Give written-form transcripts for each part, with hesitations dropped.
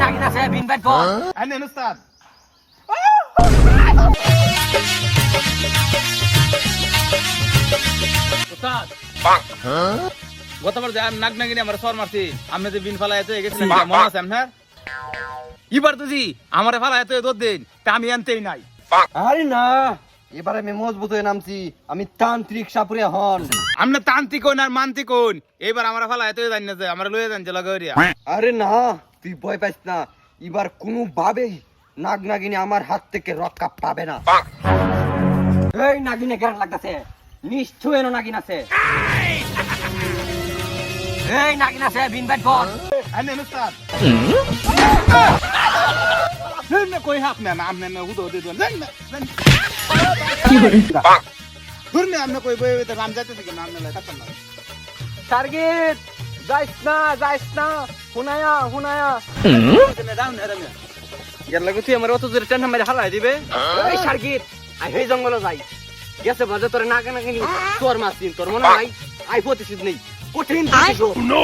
নাগিন আছে বিন bat ball আনেন উস্তাদ উস্তাদ গতবার যে নাগ নাগিনি আমার সর মারছি আপনি যে বিন ফালাইতে গেছিলেন মনে আছে আপনার এবার তো জি আমারে ফালাইতে দোদ দিন তা আমি আনতেই নাই আরে না এবারে আমি মজবুত হয়ে নামছি আমি তান্ত্রিক সাপুরে হন আমনে তান্ত্রিক কোন আর মান্ত্রিক কোন এবার আমার ফালাইতে জানি না যে আমার লয়ে যান যে লাগরিয়া আরে না তুই ভয় পাইস না এবার কোনো ভাবেই নাগ নাগিনী আমার হাত থেকে রক্ষা পাবে না এই নাগিনে কেন লাগতেছে নিশ্চয় এনো নাগিন আছে এই নাগিন আছে বিন ব্যাট বল আনেন উস্তাদ না কই হাপ না আমনে না উদো দে দেন না কি করে দূর মে আমনে কই বই তো রাম যাইতে থেকে নাম না কাটন না টার্গেট যাইস না হুনায়া তুমি দাও না রামে ইয়ার লাগু তুই আমার অত জোরে টেনশন মেরে হালাই দিবে এই টার্গেট আই হেই জঙ্গলে যাই গেছে বাজে তোরে নাগা নাগিনি তোর মাসিন তোর মনে নাই আই প্রতিশোধ নেই কঠিন প্রতিশোধ নো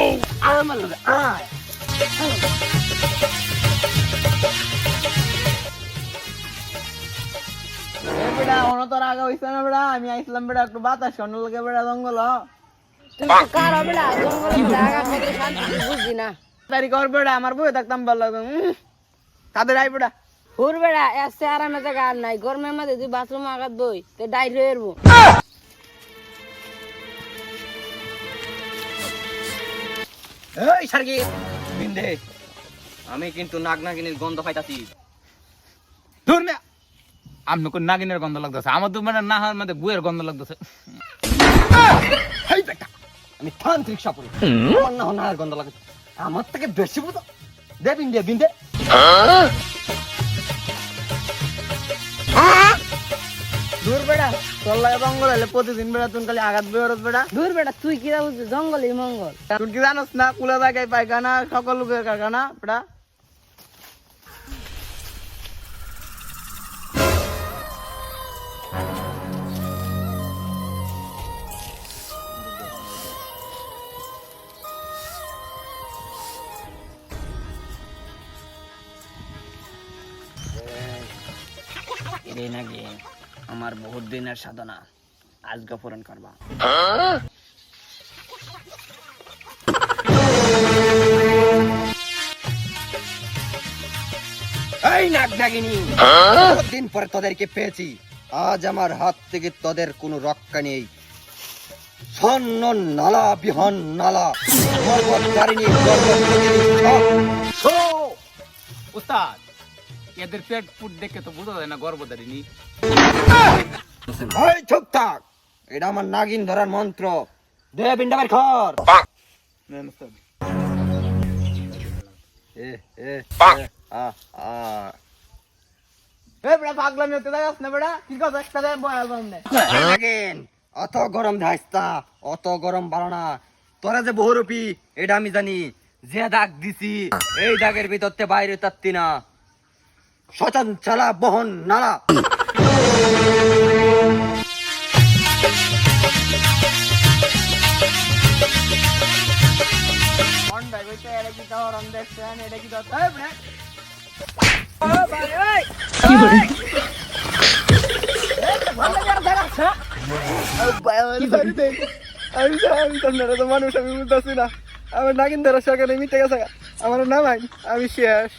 আমার আয় বেড়া অন তোর আগে হইছে না বেড়া আমি আইছিলাম বেড়া একটু বাতাস অন্য লাগে বেড়া জঙ্গল তুই তো কার বেড়া জঙ্গলে জায়গা মধ্যে শান্তি বুঝি না তারি কর বেড়া আমার বই দেখতাম ভালো লাগতো তাদের আই বেড়া হুর বেড়া এসে আরামে জায়গা আর নাই গরমের মধ্যে তুই বাথরুম আগাত বই তে ডাইর হয়ে এরবো এই টার্গেট বিন্দে আমি কিন্তু নাগ নাগিনীর গন্ধ পাইতাছি দূর মে আমনে কোন নাগিনের গন্ধ লাগতেছে আমার তো মানে নাহার মধ্যে গুয়ের গন্ধ লাগতেছে হেই বেটা আমি তান্ত্রিক সাপুরে আমার না হনার গন্ধ লাগে আমার থেকে বেশি বুঝো দে বিন্দে দূর বেড়া তোর লাগে জঙ্গল হলে প্রতিদিন বেড়া তুই খালি আঘাত বেরোত বেড়া দূর বেটা তুই কি বুঝছিস জঙ্গলই মঙ্গল তুই কি জানোস না কুলা জায়গায় পায়খানা সকল লোকের কারখানা বেড়া এরে নাকি আমার বহুত দিনের সাধনা আজকে পূরণ করবা এই নাগ নাগিনী দিন পরে তোদেরকে পেয়েছি আজ আমার হাত থেকে তোদের কোনো রক্ষা নেই ছন্ন নালা বিহন নালা গর্ভধারিণী উস্তাদ এদের পেট ফুট দেখে তো বুঝা যায় না গর্ভধারিণী এই চুপ থাক এটা আমার নাগিন ধরার মন্ত্র দে বিন্দাবার খর নেন উস্তাদ এ এ আ আ এই বেড়া পাগলামি হতে যাস না বেড়া কি কথা একটা দে বয়াল বন্ধে নাগিন অত গরম ধাইস্তা অত গরম বাড়ো না তোরা যে বহুরূপী এটা আমি জানি যে দাগ দিছি এই দাগের ভিতরতে বাইরে তাত্তি না সচন চালা বহন নালা মন ভাই বইতে এরা কি তাও রন দেখছেন এটা কি দত এই বেড়া ও ভাই এই কি করে ভালো করে দেখাচ্ছে আমি তো মানুষ আমি বুঝতেছি না আমার নাগিন ধরা সরকারে মিটে গেছে আমার নাম আমি শেষ